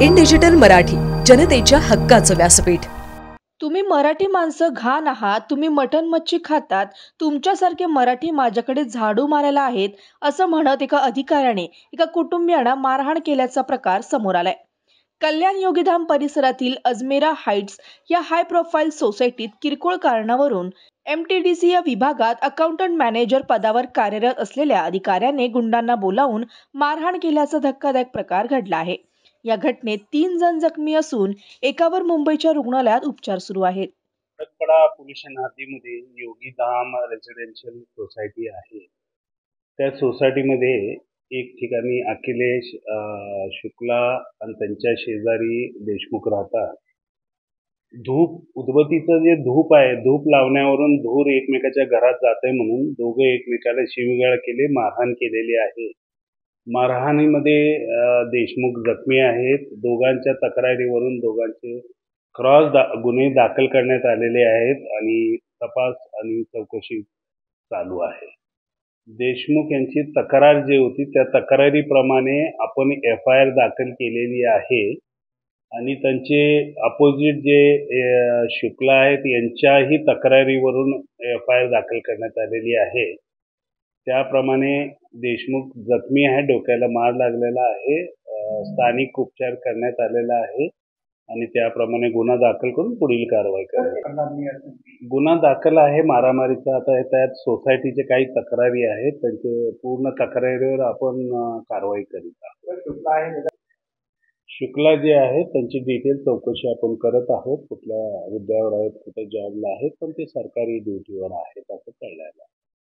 In digital Marathi, जनतेच्या हक्काचं व्यासपीठ। तुम्ही मराठी माणसं घाण आहात, तुम्ही मटण मच्छी खातात, तुमच्यासारखे मराठी माझ्याकडे झाडू मारायला आहेत, असं म्हणत एका अधिकाऱ्याने एका कुटुंबियांना मारहाण केल्याचा प्रकार समोर आलाय। कल्याण योगीधाम परिसरातील अजमेरा हाइट्स या हाय प्रोफाईल सोसायटीत किरकोळ कारणावरून MTDC या विभागात अकाउंटंट मॅनेजर पदावर कार्यरत असलेल्या अधिकाऱ्याने गुंडांना बोलावून मारहाण केल्याचा धक्कादायक प्रकार घडला आहे। या घटनेत 3 जण जखमी असून एकावर मुंबईच्या रुग्णालयात उपचार सुरू आहेत। खडकपाडा पोलीस हद्दीमध्ये योगीधाम रेसिडेन्शियल सोसायटी आहे। त्या सोसायटीमध्ये एक ठिकाणी अखिलेश शुक्ला आणि त्यांच्या शेजारी देशमुख राहतात। धूप उदबत्तीचं जे धूप आहे, धूप लावण्यावरून धूर एकमेकाच्या घरात जाते म्हणून दोघे एकमेकाला शिवीगाळ केली, मारहाण केलेली आहे। मारहाणीमध्ये देशमुख जखमी आहेत। दोघांच्या तक्रारीवरून दोघांचे गुन्हे दाखल करण्यात आलेले आहेत आणि तपास आणि चौकशी चालू आहे। देशमुख यांची तक्रार जी होती त्या तक्रारीप्रमाणे आपण FIR दाखल केलेली आहे आणि त्यांचे अपोजिट जे शुक्ला आहेत यांच्याही तक्रारीवरून FIR दाखल करण्यात आलेली आहे। त्याप्रमाणे देशमुख जखमी आहे, डोक्याला मार लागलेला आहे, स्थानिक उपचार करण्यात आलेला आहे आणि त्याप्रमाणे गुन्हा दाखल करून पुढील कारवाई करण्यात। गुन्हा दाखल आहे मारामारीचा। आता त्यात सोसायटीचे काही तक्रारी आहेत, त्यांचे पूर्ण तक्रारीवर आपण कारवाई करीत आहोत। शुक्ला जे आहेत त्यांची डिटेल चौकशी आपण करत आहोत, कुठल्या हुद्द्यावर आहेत, कुठे जॉबला आहेत, पण ते सरकारी ड्युटीवर आहेत असं कळलं आहे।